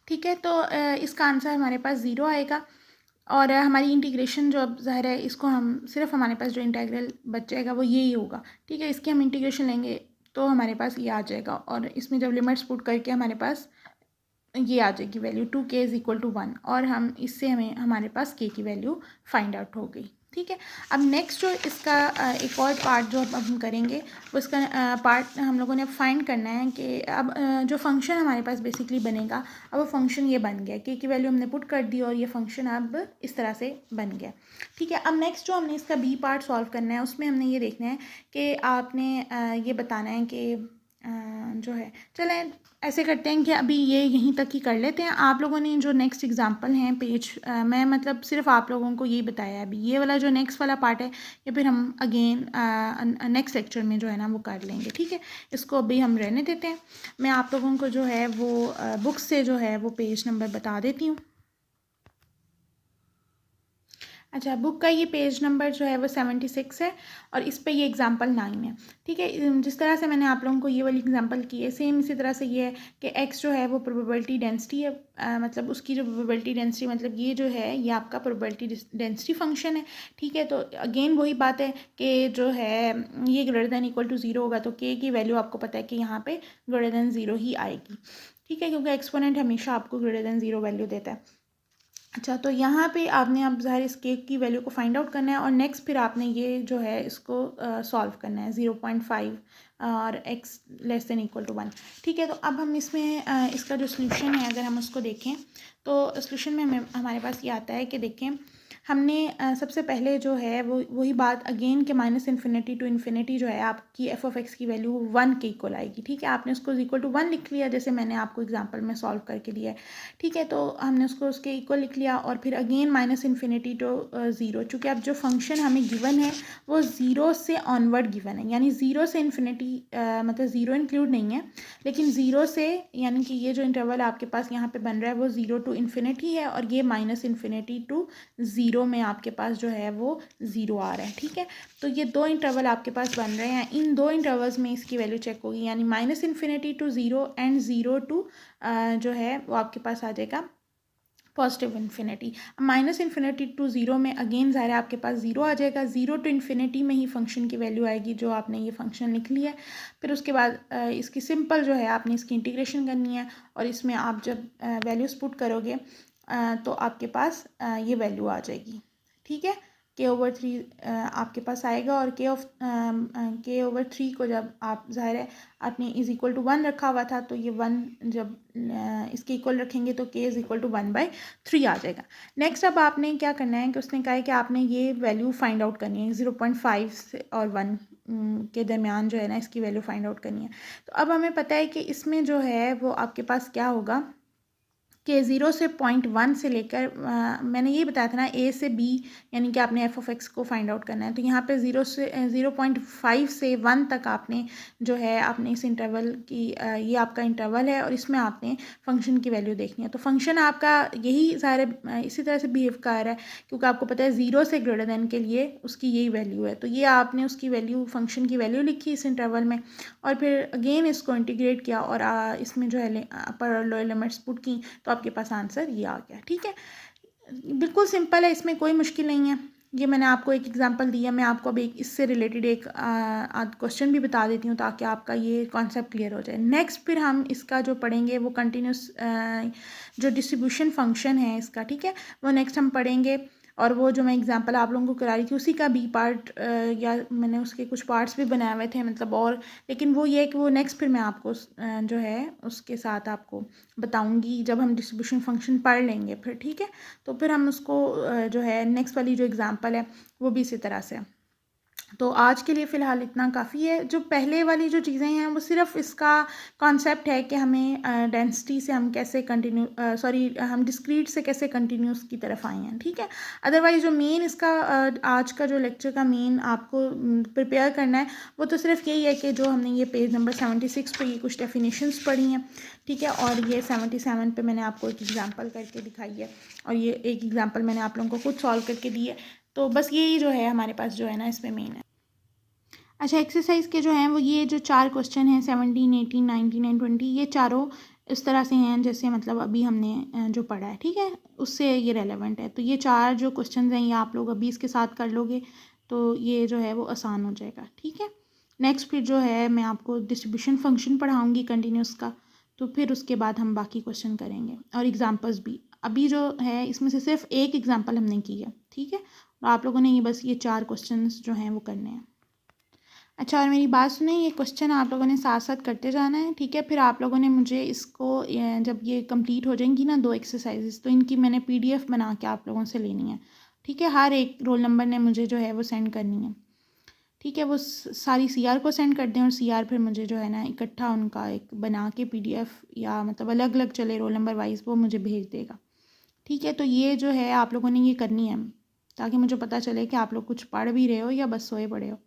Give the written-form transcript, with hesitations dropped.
ठीक है, तो इसका आंसर हमारे पास 0 आएगा। और हमारी इंटीग्रेशन जो अब ज़ाहिर है इसको हम सिर्फ हमारे पास जो इंटीग्रल बच जाएगा वो यही होगा। ठीक है, इसकी हम इंटीग्रेशन लेंगे तो हमारे पास ये आ जाएगा, और इसमें जब लिमिट्स पुट करके हमारे पास ये आ जाएगी value 2k is equal to 1, और हम इससे हमारे पास k की वैल्यू फाइंड आउट हो गई। ठीक है, अब नेक्स्ट जो इसका एक और पार्ट जो अब हम करेंगे वो इसका पार्ट हम लोगों ने फाइंड करना है कि अब जो फंक्शन हमारे पास बेसिकली बनेगा, अब वो फंक्शन ये बन गया, k की वैल्यू हमने पुट कर दी और ये फंक्शन अब इस तरह से बन गया। ठीक है, अब नेक्स्ट जो हमने इसका बी पार्ट सॉल्व करना है उसमें हमने ये देखना है कि आपने ये बताना है कि जो है, चलें ऐसे करते हैं कि अभी ये यहीं तक ही कर लेते हैं। आप लोगों ने जो नेक्स्ट एग्जांपल हैं पेज मैं मतलब सिर्फ आप लोगों को ये बताया है, अभी ये वाला जो नेक्स्ट वाला पार्ट है ये फिर हम अगेन नेक्स्ट लेक्चर में जो है ना वो कर लेंगे। ठीक है, इसको अभी हम रहने देते हैं। मैं आप लोगों को जो है वो बुक से जो है वो पेज नंबर बता देती हूँ। अच्छा, बुक का ये पेज नंबर जो है वो 76 है और इस पे ये एग्जांपल 9 है। ठीक है, जिस तरह से मैंने आप लोगों को ये वाली एग्जांपल की है सेम इसी तरह से ये है कि x जो है वो प्रोबेबिलिटी डेंसिटी है, मतलब उसकी जो प्रोबेबिलिटी डेंसिटी मतलब ये जो है ये आपका प्रोबेबिलिटी डेंसिटी फंक्शन है। ठीक है, तो अगेन वही बात है कि जो है ये ग्रेटर दैन इक्वल टू 0 होगा तो k की वैल्यू आपको पता है कि यहाँ पे ग्रेटर दैन 0 ही आएगी। ठीक है, क्योंकि एक्सपोनेंट हमेशा आपको ग्रेटर दैन 0 वैल्यू देता है। अच्छा, तो यहाँ पे आपने अब ज़ाहिर इस केक की वैल्यू को फाइंड आउट करना है और नेक्स्ट फिर आपने ये जो है इसको सॉल्व करना है 0.5 और x less than equal to 1। ठीक है, तो अब हम इसमें इसका जो सोल्यूशन है अगर हम उसको देखें तो सोल्यूशन में हमारे पास ये आता है कि देखें हमने सबसे पहले जो है वो वही बात अगेन के माइनस इन्फिनिटी टू इन्फिनिटी जो है आपकी एफ ऑफ एक्स की वैल्यू 1 के इक्वल आएगी। ठीक है, आपने उसको इक्वल टू 1 लिख लिया जैसे मैंने आपको एग्जांपल में सॉल्व करके दिया है। ठीक है, तो हमने उसको उसके इक्वल लिख लिया और फिर अगेन माइनस इन्फिनिटी टू 0, चूँकि अब जो फंक्शन हमें गिवन है वो 0 से ऑनवर्ड गिवन है, यानी 0 से इन्फिनिटी मतलब 0 इंक्लूड नहीं है, लेकिन 0 से यानी कि ये जो इंटरवल आपके पास यहाँ पे बन रहा है वो 0 टू इन्फिनिटी है और ये माइनस इन्फिनिटी टू 0 में आपके पास जो है वो 0 आ रहा है। ठीक है, तो ये दो इंटरवल आपके पास बन रहे हैं, इन दो इंटरवल्स में इसकी वैल्यू चेक होगी, यानी minus infinity to 0 and 0 to जो है वो आपके पास आ जाएगा positive infinity. Minus infinity to 0 में अगेन ज़ाहिर है आपके पास 0 आ जाएगा, 0 टू इन्फिनिटी में ही फंक्शन की वैल्यू आएगी जो आपने ये फंक्शन लिख लिया है। फिर उसके बाद इसकी सिंपल जो है आपने इसकी इंटीग्रेशन करनी है और इसमें आप जब वैल्यूज़ पुट करोगे तो आपके पास ये वैल्यू आ जाएगी। ठीक है, k/3 आपके पास आएगा और k/3 को जब आप ज़ाहिर है आपने इज़ इक्वल टू 1 रखा हुआ था तो ये 1 जब इसके इक्वल रखेंगे तो k इज़ इक्वल टू 1/3 आ जाएगा। नेक्स्ट अब आपने क्या करना है कि उसने कहा है कि आपने ये वैल्यू फाइंड आउट करनी है 0.5 से और 1 के दरमियान जो है ना इसकी वैल्यू फाइंड आउट करनी है। तो अब हमें पता है कि इसमें जो है वो आपके पास क्या होगा कि 0 से 0.1 से लेकर मैंने ये बताया था ना a से b, यानी कि आपने f ऑफ x को फाइंड आउट करना है। तो यहाँ पे 0.5 से 1 तक आपने जो है आपने इस इंटरवल की ये आपका इंटरवल है और इसमें आपने फंक्शन की वैल्यू देखनी है। तो फंक्शन आपका यही सारे इसी तरह से बिहेव कर रहा है क्योंकि आपको पता है 0 से ग्रेटर देन के लिए उसकी यही वैल्यू है, तो ये आपने उसकी वैल्यू फंक्शन की वैल्यू लिखी इस इंटरवल में और फिर अगेन इसको इंटीग्रेट किया और इसमें जो है अपर और लोअर लिमिट्स पुट की तो आपके पास आंसर ये आ गया। ठीक है, बिल्कुल सिंपल है, इसमें कोई मुश्किल नहीं है। ये मैंने आपको एक एग्जांपल दिया, मैं आपको अब एक इससे रिलेटेड एक क्वेश्चन भी बता देती हूँ ताकि आपका ये कॉन्सेप्ट क्लियर हो जाए। नेक्स्ट फिर हम इसका जो पढ़ेंगे वो कंटिन्यूस जो डिस्ट्रीब्यूशन फंक्शन है इसका, ठीक है, वो नेक्स्ट हम पढ़ेंगे और वो जो मैं एग्जांपल आप लोगों को करा रही थी उसी का बी पार्ट या मैंने उसके कुछ पार्ट्स भी बनाए हुए थे मतलब, और लेकिन वो ये है कि वो नेक्स्ट फिर मैं आपको जो है उसके साथ आपको बताऊंगी जब हम डिस्ट्रीब्यूशन फंक्शन पढ़ लेंगे फिर। ठीक है, तो फिर हम उसको जो है नेक्स्ट वाली जो एग्जांपल है वो भी इसी तरह से। तो आज के लिए फ़िलहाल इतना काफ़ी है। जो पहले वाली जो चीज़ें हैं वो सिर्फ इसका कॉन्सेप्ट है कि हमें डेंसिटी से हम कैसे हम डिस्क्रीट से कैसे कंटिन्यूस की तरफ आए हैं। ठीक है, अदरवाइज़ जो मेन इसका आज का जो लेक्चर का मेन आपको प्रिपेयर करना है वो तो सिर्फ यही है कि जो हमने ये पेज नंबर 76 पे ये कुछ डेफिनेशंस पढ़ी हैं। ठीक है, और ये 77 पे मैंने आपको एक एग्जांपल करके दिखाई है और ये एक एग्जांपल मैंने आप लोगों को खुद सॉल्व करके दी है। तो बस यही जो है हमारे पास जो है ना इसमें मेन है। अच्छा, एक्सरसाइज के जो हैं वो ये जो 4 क्वेश्चन हैं 17, 18, 19 एंड 20 ये चारों इस तरह से हैं जैसे मतलब अभी हमने जो पढ़ा है, ठीक है, उससे ये रेलेवेंट है। तो ये 4 जो क्वेश्चन हैं ये आप लोग अभी इसके साथ कर लोगे तो ये जो है वो आसान हो जाएगा, ठीक है। नेक्स्ट फिर जो है मैं आपको डिस्ट्रीब्यूशन फंक्शन पढ़ाऊँगी कंटिन्यूस का, तो फिर उसके बाद हम बाकी क्वेश्चन करेंगे और एग्जाम्पल्स भी। अभी जो है इसमें से सिर्फ एक एग्जाम्पल हमने की है, ठीक है, और आप लोगों ने ये बस ये 4 क्वेश्चन जो हैं वो करने हैं। अच्छा, और मेरी बात सुने, ये क्वेश्चन आप लोगों ने साथ साथ करते जाना है, ठीक है। फिर आप लोगों ने मुझे इसको जब ये कंप्लीट हो जाएंगी ना 2 एक्सरसाइजेस, तो इनकी मैंने PDF बना के आप लोगों से लेनी है, ठीक है। हर एक रोल नंबर ने मुझे जो है वो सेंड करनी है, ठीक है। वो सारी CR को सेंड कर दें और CR फिर मुझे जो है ना इकट्ठा उनका एक बना के PDF या मतलब अलग अलग चले रोल नंबर वाइज वो मुझे भेज देगा, ठीक है। तो ये जो है आप लोगों ने ये करनी है ताकि मुझे पता चले कि आप लोग कुछ पढ़ भी रहे हो या बस सोए पड़े हो।